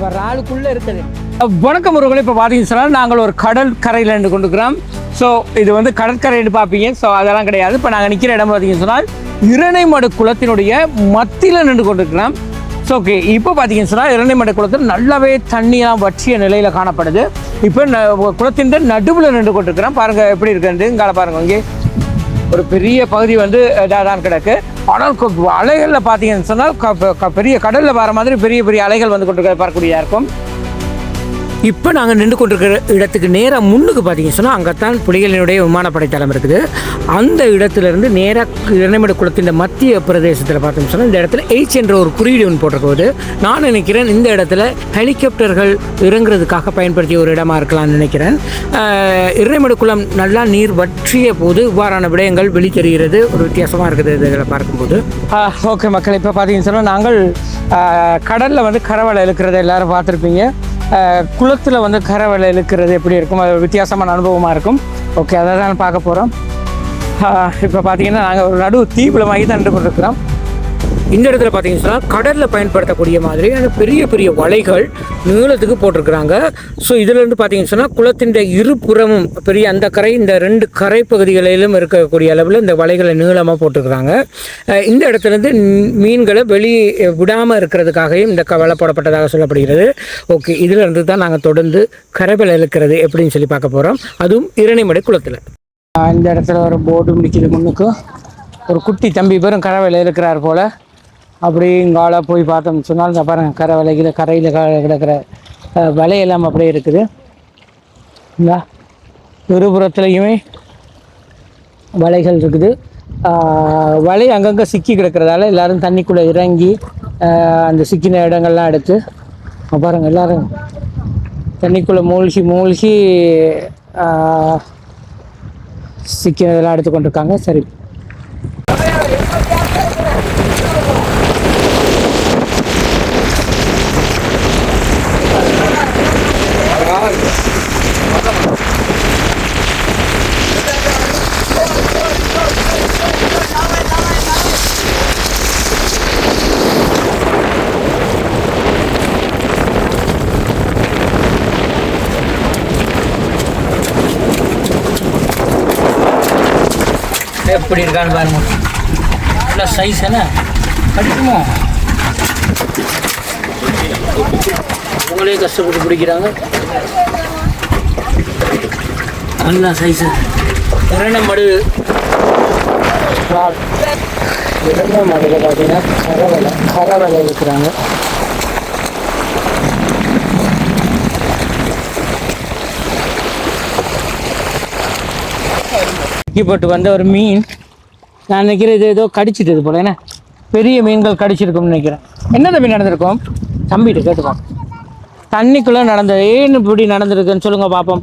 அவர் ஆளுக்குள்ளே இருக்குது. வணக்கம் உறவுகளே, இப்போ பார்த்தீங்கன்னு சொன்னால் நாங்கள் ஒரு கடல் கரையில் நின்று கொண்டிருக்கிறோம். ஸோ இது வந்து கடற்கரைன்னு பார்ப்பீங்க. ஸோ அதெல்லாம் கிடையாது. இப்போ நாங்கள் நிற்கிற இடம் பார்த்தீங்கன்னு சொன்னால் இரணைமடு குளத்தினுடைய மத்தியில் நின்று கொண்டிருக்கிறோம். ஸோ ஓகே, இப்போ பார்த்தீங்கன்னு சொன்னால் இரணைமடு குளத்தில் நல்லாவே தண்ணியெல்லாம் வற்றிய நிலையில் காணப்படுது. இப்போ குளத்தின் நடுவில் நின்று கொண்டிருக்கிறோம். பாருங்கள் எப்படி இருக்குன்னு. இங்கால பாருங்கள், இங்கே ஒரு பெரிய பகுதி வந்து தான் கிடக்கு. ஆனால் அலைகளில் பார்த்தீங்கன்னு சொன்னால் பெரிய கடலில் வர மாதிரி பெரிய பெரிய அலைகள் வந்து கொண்டு பார்க்கக்கூடியதாக இருக்கும். இப்போ நாங்கள் நின்று கொண்டிருக்கிற இடத்துக்கு நேராக முன்னுக்கு பார்த்தீங்கன்னு சொன்னால் அங்கே தான் புலிகளினுடைய விமானப்படை தளம் இருக்குது. அந்த இடத்துலேருந்து நேராக இரணைமடு குளத்தின் மத்திய பிரதேசத்தில் பார்த்தோம்னு சொன்னால் இந்த இடத்துல H என்ற ஒரு குறியீடு ஒன்று போட்டிருக்கோது. நான் நினைக்கிறேன் இந்த இடத்துல ஹெலிகாப்டர்கள் இறங்குறதுக்காக பயன்படுத்திய ஒரு இடமா இருக்கலாம்னு நினைக்கிறேன். இரணைமடு குளம் நல்லா நீர் வற்றிய போது இவ்வாறான விடயங்கள் வெளித்தெரிகிறது. ஒரு வித்தியாசமாக இருக்குது இதில் பார்க்கும்போது. ஓகே மக்கள், இப்போ பார்த்தீங்கன்னு சொன்னால் நாங்கள் கடலில் வந்து கரவலை இழுக்கிறத எல்லோரும் பார்த்துருப்பீங்க. குளத்தில் வந்து கரவலை இழுக்கிறது எப்படி இருக்கும், அது வித்தியாசமான அனுபவமாக இருக்கும். ஓகே, அதை தான் பார்க்க போகிறோம். இப்போ பார்த்தீங்கன்னா நாங்கள் ஒரு நடு தீவில் வாங்கி தான் நின்று கொண்டிருக்கிறோம். இந்த இடத்துல பார்த்தீங்கன்னா சொன்னால் கடலில் பயன்படுத்தக்கூடிய மாதிரியான பெரிய பெரிய வலைகள் நீளத்துக்கு போட்டிருக்கிறாங்க. ஸோ இதிலேருந்து பார்த்தீங்கன்னு சொன்னால் குளத்தின் இருபுறமும் பெரிய அந்த கரை இந்த ரெண்டு கரை பகுதிகளிலும் இருக்கக்கூடிய அளவில் இந்த வலைகளை நீளமாக போட்டிருக்கிறாங்க. இந்த இடத்துலேருந்து மீன்களை வெளியே விடாமல் இருக்கிறதுக்காகவும் இந்த வலை போடப்பட்டதாக சொல்லப்படுகிறது. ஓகே, இதிலிருந்து தான் நாங்கள் தொடர்ந்து கரைவலை இழுக்கிறது எப்படின்னு சொல்லி பார்க்க போகிறோம். அதுவும் இரணைமடு குளத்தில். இந்த இடத்துல ஒரு போர்டு நிற்கிது. முன்னுக்கு ஒரு குட்டி தம்பி பேரும் கரைவலை இருக்கிறார் போல். அப்படி இங்கால போய் பார்த்தோம்னு சொன்னால் இந்த பாருங்கள் கரை வலைக்கிற கரையில் கிடக்கிற வலையெல்லாம் அப்படியே இருக்குது. இந்த இருபுறத்துலையுமே வலைகள் இருக்குது. வலை அங்கங்கே சிக்கி கிடக்கிறதால எல்லோரும் தண்ணிக்குள்ளே இறங்கி அந்த சிக்கின இடங்கள்லாம் எடுத்து பாருங்கள் எல்லோரும் தண்ணிக்குள்ளே மூழ்கி சிக்கினதெல்லாம் எடுத்து கொண்டிருக்காங்க. சரி, எப்படி இருக்கான்னு பாருங்க. நல்லா சைஸ் என்ன கடிக்குமோ, உங்களே கஷ்டப்பட்டு பிடிக்கிறாங்க. நல்லா சைஸு இரணைமடு இரணைமடுல பார்த்தீங்கன்னா கரவலை இருக்கிறாங்க. போட்டு வந்த ஒரு மீன், நான் நினைக்கிறேன் இது ஏதோ கடிச்சிட்டது போல. என்ன பெரிய மீன்கள் கடிச்சிருக்கும்னு நினைக்கிறேன். என்ன தம்பி நடந்திருக்கும்? தம்பிட்டு கேட்டுப்போம். தண்ணிக்குள்ளே நடந்தது ஏன்னு இப்படி நடந்திருக்குன்னு சொல்லுங்க பார்ப்போம்.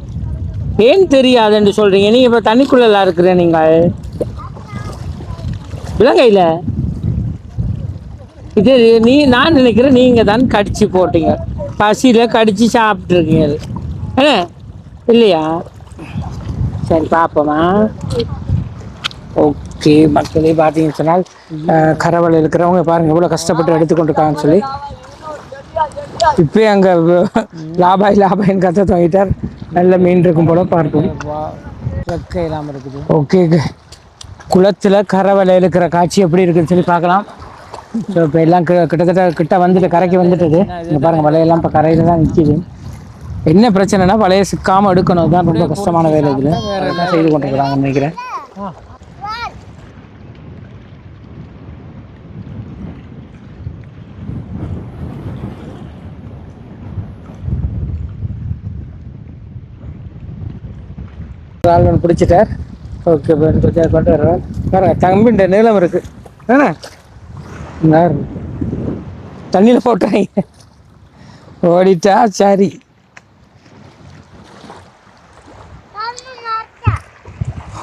ஏன் தெரியாதுன்னு சொல்கிறீங்க நீங்கள்? இப்போ தண்ணிக்குள்ளெல்லாம் இருக்கிறேன் நீங்கள் இலங்கையில். இது நான் நினைக்கிறேன் நீங்கள் தான் கடிச்சு போட்டீங்க, பசியில் கடிச்சு சாப்பிட்ருக்கீங்க. என்ன இல்லையா? சரி பார்ப்போமா. ஓகே மக்களே, பார்த்தீங்கன்னு சொன்னால் கரவலை இருக்கிறவங்க பாருங்கள் எவ்வளோ கஷ்டப்பட்டு எடுத்துக்கொண்டிருக்காங்கன்னு சொல்லி. இப்போ அங்கே லாபாயின்னு கற்று வாங்கிட்டார். நல்ல மீன் இருக்கும் போல பார்ப்போம். இல்லாமல் இருக்குது. ஓகே, குளத்தில் கரவலை இருக்கிற காட்சி எப்படி இருக்குதுன்னு சொல்லி பார்க்கலாம். ஸோ இப்போ எல்லாம் கிட்ட வந்துட்டு கரைக்கு வந்துட்டுது. இங்கே பாருங்கள் வலையெல்லாம் இப்போ கரையில் தான் நிற்கிது. என்ன பிரச்சனைனா வலையை சிக்காமல் எடுக்கணும். அதுதான் ரொம்ப கஷ்டமான வேலை. இதில் என்ன செய்து கொண்டிருக்கிறாங்கன்னு நினைக்கிறேன். ஆள் ஒன்று பிடிச்சிட்டார். ஓகே, கொண்டு வர்றார். பாருங்க தம்பின்ற நீளம் இருக்குது. தண்ணியில் போட்டுறாங்க, ஓடிட்டா. சரி,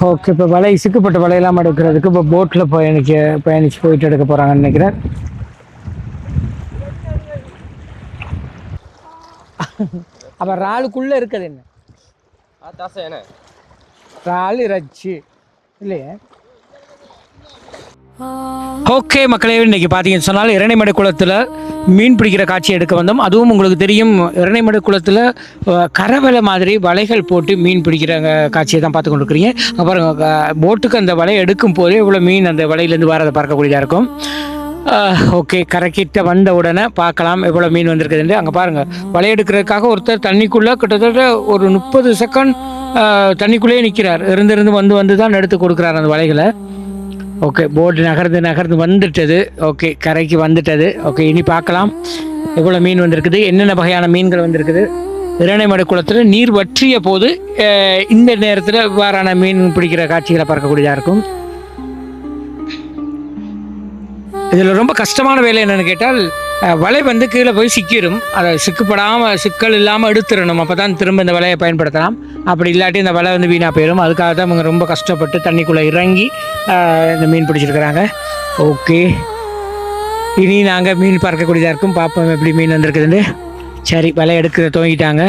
ஓகே. இப்போ வலை சிக்கப்பட்ட வலையெல்லாம் எடுக்கிறதுக்கு இப்போ போட்டில் பயணிச்சு போயிட்டு எடுக்க போகிறாங்கன்னு நினைக்கிறேன். அப்போ இறாலுக்குள்ளே இருக்குது என்ன? இறால் இறைச்சி இல்லையே. ஓகே மக்களே, இன்றைக்கி பார்த்தீங்கன்னு சொன்னால் இரணமடு குளத்தில் மீன் பிடிக்கிற காட்சி எடுக்க வந்தோம். அதுவும் உங்களுக்கு தெரியும், இரணமடு குளத்தில் கரவலை மாதிரி வலைகள் போட்டு மீன் பிடிக்கிற காட்சியை தான் பார்த்து கொண்டிருக்கிறீங்க. அப்புறம் போட்டுக்கு அந்த வலையை எடுக்கும் போதே இவ்வளோ மீன் அந்த வலையிலேருந்து வரதை பார்க்கக்கூடியதாக இருக்கும். ஓகே, கரைக்கிட்ட வந்த உடனே பார்க்கலாம் எவ்வளோ மீன் வந்திருக்குதுன்னு. அங்கே பாருங்கள், வலை எடுக்கிறதுக்காக ஒருத்தர் தண்ணிக்குள்ளே கிட்டத்தட்ட ஒரு 30 செகண்ட் தண்ணிக்குள்ளேயே நிற்கிறார். இருந்து வந்து தான் எடுத்து கொடுக்குறாரு அந்த வலைகளை. ஓகே, போட்டு நகர்ந்து வந்துட்டது. ஓகே, கரைக்கு வந்துட்டது. ஓகே, இனி பார்க்கலாம் எவ்வளோ மீன் வந்திருக்குது, என்னென்ன வகையான மீன்கள் வந்திருக்குது. இரணமடு குளத்தில் நீர் வற்றிய போது இந்த நேரத்தில் வேறான மீன் பிடிக்கிற காட்சிகளை பார்க்கக்கூடியதாக இருக்கும். இதில் ரொம்ப கஷ்டமான வேலை என்னென்னு கேட்டால், வலை வந்து கீழே போய் சிக்கிடும். அதை சிக்கல் இல்லாமல் எடுத்துடணும். அப்போ தான் திரும்ப இந்த வலையை பயன்படுத்தலாம். அப்படி இல்லாட்டி இந்த வலை வந்து வீணாக போயிடும். அதுக்காக தான் அவங்க ரொம்ப கஷ்டப்பட்டு தண்ணிக்குள்ளே இறங்கி இந்த மீன் பிடிச்சிருக்கிறாங்க. ஓகே, இனி நாங்கள் மீன் பார்க்கக்கூடியதாக இருக்கும். பார்ப்போம் எப்படி மீன் வந்திருக்குதுன்னு. சரி, வலை எடுக்க துவங்கிட்டாங்க.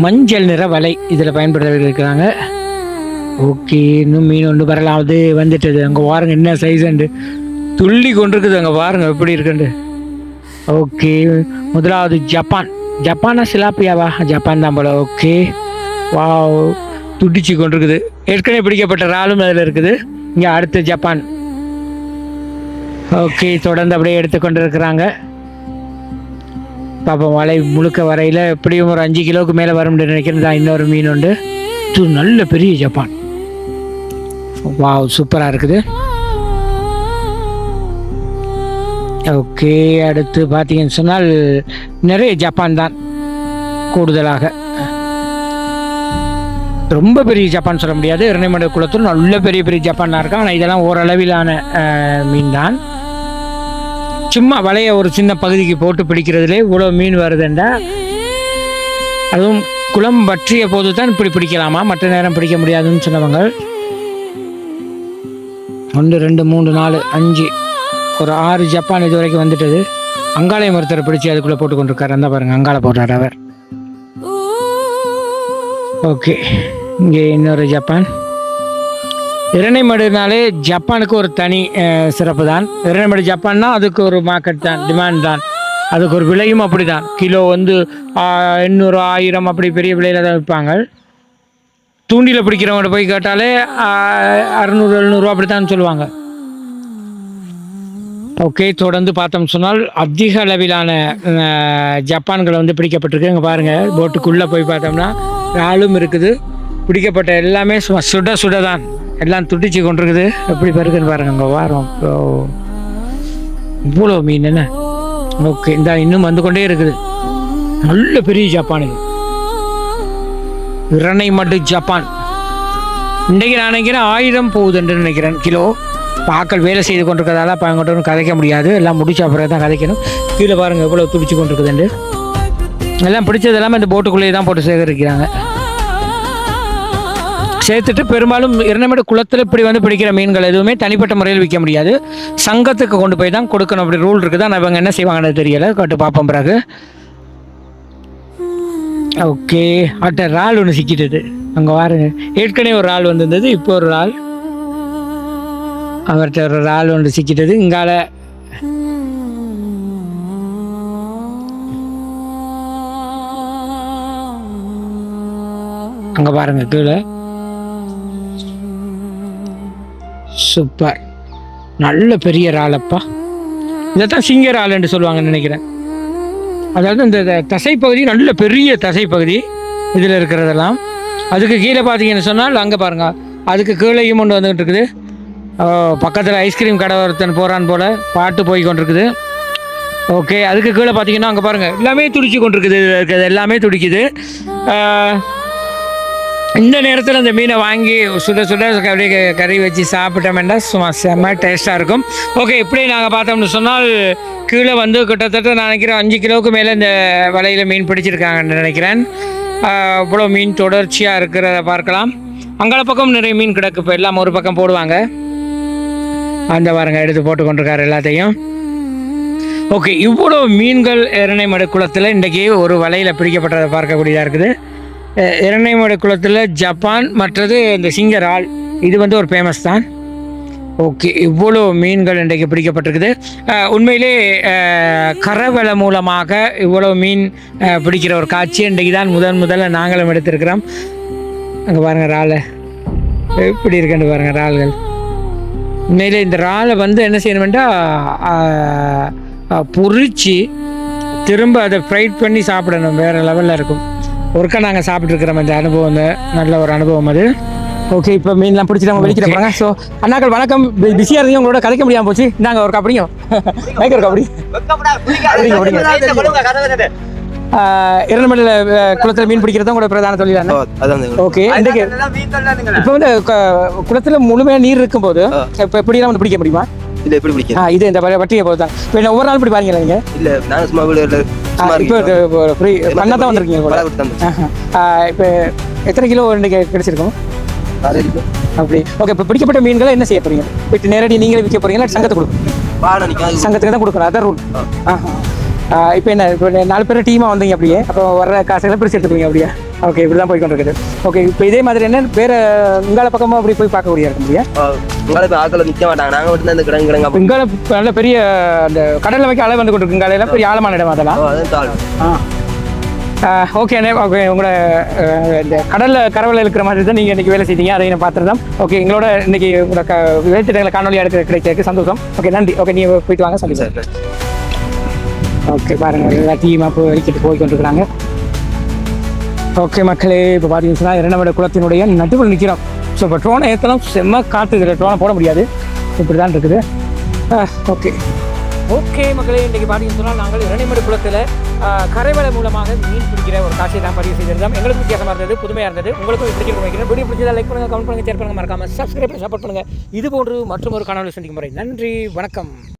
மஞ்சள் நிற வலை இதில் பயன்படுத்த இருக்கிறாங்க. ஓகே, இன்னும் மீன் ஒன்று வரலாவது வந்துட்டது. அங்கே பாருங்க என்ன சைஸுண்டு துள்ளி கொண்டிருக்குது. அங்கே பாருங்க எப்படி இருக்குண்டு. ஓகே, முதலாவது ஜப்பானா சிலாப்பியாவா? ஜப்பான் தான் போல. ஓகே, வா, துடிச்சு கொண்டிருக்குது. ஏற்கனவே பிடிக்கப்பட்ட இறாலும் அதில் இருக்குது. இங்கே அடுத்து ஜப்பான். ஓகே, தொடர்ந்து அப்படியே எடுத்துக்கொண்டு இருக்கிறாங்க. பாப்பா வலை முழுக்க வரையில் எப்படியும் ஒரு 5 கிலோவுக்கு மேலே வரும்னு நினைக்கிறேன். தான் இன்னொரு மீன் உண்டு. நல்ல பெரிய ஜப்பான். வா, சூப்பராக இருக்குது. ஓகே, அடுத்து பார்த்தீங்கன்னு சொன்னால் நிறைய ஜப்பான் தான் கூடுதலாக. ரொம்ப பெரிய ஜப்பான் சொல்ல முடியாது. இரணமடு குளத்தில் நல்ல பெரிய ஜப்பான்லாம் இருக்கும். ஆனால் இதெல்லாம் ஓரளவிலான மீன் தான். சும்மா வலையை ஒரு சின்ன பகுதிக்கு போட்டு பிடிக்கிறதுலே இவ்வளோ மீன் வருதுண்டா. அதுவும் குளம் வற்றிய போது தான் இப்படி பிடிக்கலாமா, மற்ற நேரம் பிடிக்க முடியாதுன்னு சொன்னவங்க. 1 2 3 4 5 ஒரு 6 ஜப்பான் இது வரைக்கும் வந்துட்டது. அங்காளை மரத்தரை பிடிச்சி அதுக்குள்ளே போட்டு கொண்டிருக்காரு. அந்த பாருங்கள், அங்காளை போடுறார் அவர். ஓகே, இங்கே இன்னொரு ஜப்பான். இரணமடுனாலே ஜப்பானுக்கு ஒரு தனி சிறப்பு தான். இரணமடு ஜப்பான்னா அதுக்கு ஒரு மார்க்கெட் தான், டிமாண்ட் தான். அதுக்கு ஒரு விலையும் அப்படி தான். கிலோ வந்து 800 1000 அப்படி பெரிய விலையில் தான் விற்பாங்க. தூண்டியில் பிடிக்கிறவங்க போய் கேட்டாலே 600 700 அப்படி தான் சொல்லுவாங்க. ஓகே, தொடர்ந்து பார்த்தோம் சொன்னால் அதிக அளவிலான ஜப்பான்களை வந்து பிடிக்கப்பட்டிருக்கு. இங்கே பாருங்கள், போட்டுக்குள்ளே போய் பார்த்தோம்னா இறாலும் இருக்குது. பிடிக்கப்பட்ட எல்லாமே சுட தான் எல்லாம் துடிச்சு கொண்டிருக்குது. எப்படி பெருக்குன்னு பாருங்கள். அங்கே வாரம் இவ்வளோ மீன் என்ன. ஓகே, இந்த இன்னும் வந்து கொண்டே இருக்குது. நல்ல பெரிய ஜப்பான் இது. இரணமடு ஜப்பான் இன்றைக்கு நான் நினைக்கிறேன் 1000 போகுதுன்னு நினைக்கிறேன் கிலோ. பாக்கள் வேலை செய்து கொண்டிருக்கிறதால இப்போ அவங்கள்ட்ட கதைக்க முடியாது. எல்லாம் முடிச்ச பிறகு தான் கதைக்கணும். கீழே பாருங்கள் எவ்வளோ துடிச்சு கொண்டிருக்குதுண்டு. எல்லாம் பிடிச்சது எல்லாமே இந்த போட்டுக்குள்ளேயே தான் போட்டு சேகரிக்கிறாங்க. சேர்த்துட்டு பெரும்பாலும் இரணமடு குளத்தில் இப்படி வந்து பிடிக்கிற மீன்கள் எதுவுமே தனிப்பட்ட முறையில் விற்க முடியாது. சங்கத்துக்கு கொண்டு போய் தான் கொடுக்கணும். அப்படி ரூல் இருக்குது. ஆனால் இவங்க என்ன செய்வாங்கன்னு தெரியலை. கட்டு பார்ப்போம் பிறகு. ஓகே, அட்ட இறால் ஒன்று சிக்கிட்டது. அங்கே பாருங்க, ஏற்கனவே ஒரு இறால் வந்திருந்தது. இப்போ ஒரு இறால், அவர்கிட்ட ஒரு இறால் ஒன்று சிக்கிட்டது. இங்கால அங்கே பாருங்க கீழே. சூப்பர், நல்ல பெரிய இறாலப்பா. இதைத்தான் சிங்க இறால்ன்னு சொல்லுவாங்கன்னு நினைக்கிறேன். அதாவது இந்த தசைப்பகுதி நல்ல பெரிய தசைப்பகுதி இதில் இருக்கிறதெல்லாம். அதுக்கு கீழே பார்த்தீங்கன்னு சொன்னால் அங்கே பாருங்கள், அதுக்கு கீழேயும் ஒன்று வந்துகிட்டு இருக்குது. பக்கத்தில் ஐஸ்கிரீம் கடை ஒருத்தன் போகிறான் போல் பாட்டு போய் கொண்டிருக்குது. ஓகே, அதுக்கு கீழே பார்த்தீங்கன்னா அங்கே பாருங்கள் எல்லாமே துடிச்சு கொண்டிருக்குது. இருக்கிறது எல்லாமே துடிக்குது. இந்த நேரத்தில் அந்த மீனை வாங்கி சுட அப்படியே கறி வச்சு சாப்பிட்டோம்னா சும்மா செம்ம டேஸ்ட்டாக இருக்கும். ஓகே, இப்படி நாங்கள் பார்த்தோம்னு சொன்னால் கீழே வந்து கிட்டத்தட்ட நான் நினைக்கிறேன் 5 கிலோவுக்கு மேலே இந்த வலையில் மீன் பிடிச்சிருக்காங்கன்னு நினைக்கிறேன். இவ்வளோ மீன் தொடர்ச்சியாக இருக்கிறத பார்க்கலாம். அங்கால பக்கம் நிறைய மீன் கிடக்கு. இப்போ எல்லாம் ஒரு பக்கம் போடுவாங்க. அந்த பாருங்க எடுத்து போட்டு கொண்டிருக்காரு எல்லாத்தையும். ஓகே, இவ்வளோ மீன்கள் இரணமடு குளத்தில் இன்றைக்கி ஒரு வலையில் பிடிக்கப்பட்டதை பார்க்கக்கூடியதாக இருக்குது. இரணமடு குளத்தில் ஜப்பான், மற்றது இந்த சிங்க இறால், இது வந்து ஒரு ஃபேமஸ் தான். ஓகே, இவ்வளோ மீன்கள் இன்றைக்கு பிடிக்கப்பட்டிருக்குது. உண்மையிலே கரவலை மூலமாக இவ்வளோ மீன் பிடிக்கிற ஒரு காட்சி இன்றைக்கு தான் முதல்ல நாங்களும் எடுத்திருக்கிறோம். அங்கே பாருங்கள் இறால் எப்படி இருக்குன்னு பாருங்கள் இறால்கள். உண்மையிலே இந்த இறாலை வந்து என்ன செய்யணுமெண்டா பொரிச்சு திரும்ப அதை ஃப்ரைட் பண்ணி சாப்பிடணும். வேறு லெவலில் இருக்கும். ஒருக்கா நாங்கள் சாப்பிட்ருக்கிறோம். இந்த அனுபவம் நல்ல ஒரு அனுபவம் அது. ஓகே, இப்போ மீன்லாம் பிடிச்சி நம்ம வெளிக்கிற போகிறாங்க. ஸோ அண்ணாக்கள் வணக்கம். பிஸியாக இருந்தீங்க, உங்களோட கதைக்க முடியாமல் போச்சு. நாங்கள் ஒரு கப்படியும் மைக் ஒரு கப்படி இரண்டு குளத்தில் மீன் பிடிக்கிறது உங்களோட பிரதான தொழில். ஓகே, இப்போ வந்து குளத்தில் முழுமையாக நீர் இருக்கும்போது இப்போ எப்படிலாம் வந்து பிடிக்க முடியுமா? இல்ல எப்படி பிடிக்கும்? இது இந்த வட்டியை போது தான். இப்போ ஒவ்வொரு நாள் இப்படி பாருங்களா நீங்கள்? இல்லை, நான் சும்மா இப்போ ஃப்ரீ பண்ண தான் வந்திருக்கீங்க கூட. இப்போ எத்தனை கிலோ இன்றைக்கி கிடைச்சிருக்கோம்? அப்படி. ஓகே, இப்போ பிடிக்கப்பட்ட மீன்களை என்ன செய்ய போறீங்க? போயிட்டு நேரடி நீங்களே விற்க போறீங்களா? சங்கத்துக்கு கொடுக்கணும். சங்கத்துக்கு தான் கொடுக்கணும், அதான் ரூல். இப்போ என்ன, இப்போ 4 பேர் டீமாக வந்தீங்க அப்படியே, அப்போ வர்ற காசுகளை பிரிச்சு எடுத்துப்பீங்க அப்படியே. ஓகே, இப்படி தான் போய் கொண்டிருக்குது. ஓகே, இப்போ இதே மாதிரி என்ன வேறு உங்களை பக்கமாக அப்படி போய் பார்க்கக்கூடிய இருக்க முடியாது? உங்களை இப்போ ஆக்களை நிற்க மாட்டாங்க. நாங்கள் மட்டும் இந்த கிடங்கு உங்களை நல்ல பெரிய அந்த கடலில் வைக்க அலை வந்து கொண்டிருக்கு. இங்காலையெல்லாம் பெரிய ஆழமான இடம் அதெல்லாம். ஓகே அண்ணே. ஓகே, உங்களோட இந்த கடலில் கரவலை இருக்கிற மாதிரி தான் நீங்கள் இன்றைக்கி வேலை செய்தீங்க, அதை நான் பார்த்துருந்தோம். ஓகே, எங்களோட இன்றைக்கி உங்களோட வேலைத்திட்டங்களை காணொலியாக எடுக்க கிடைச்சதுக்கு சந்தோஷம். ஓகே, நன்றி. ஓகே, நீங்கள் போயிட்டு வாங்க. சொல்லி சார். ஓகே, பாருங்கள் எல்லா டீமாக போய் வெளிக்கிட்டு போய் கொண்டிருக்கிறாங்க. ஓகே மக்களே, இப்போ பார்த்தீங்கன்னா இரண்டாவது குளத்தினுடைய நடுவில் நிற்கிறோம். ஸோ இப்போ ட்ரோனை ஏற்றலாம், செம்ம காற்று. இதில் ட்ரோனை போட முடியாது, இப்படி தான் இருக்குது. ஓகே மக்களே, இன்றைக்கி பார்த்தீங்கன்னு சொன்னால் நாங்கள் இரணைமடு குளத்தில் கரைவலை மூலமாக மீன் பிடிக்கிற ஒரு காட்சியை தான் பதிவு செய்திருந்தோம். எங்களுக்கு வித்தியாசமாக இருந்தது, புதுமையாக இருந்தது. உங்களுக்கும் பிடிக்க வைக்கிறேன். வீடியோ பிடிச்சதை லைக் பண்ணுங்கள், கமெண்ட் பண்ணுங்கள், ஷேர் பண்ணுங்கள், மறக்காமல் சப்ஸ்கிரைப் பண்ணி சப்போர்ட் பண்ணுங்கள். இது போன்று மற்றும் ஒரு காணொலி சந்திக்கும் முறை. நன்றி, வணக்கம்.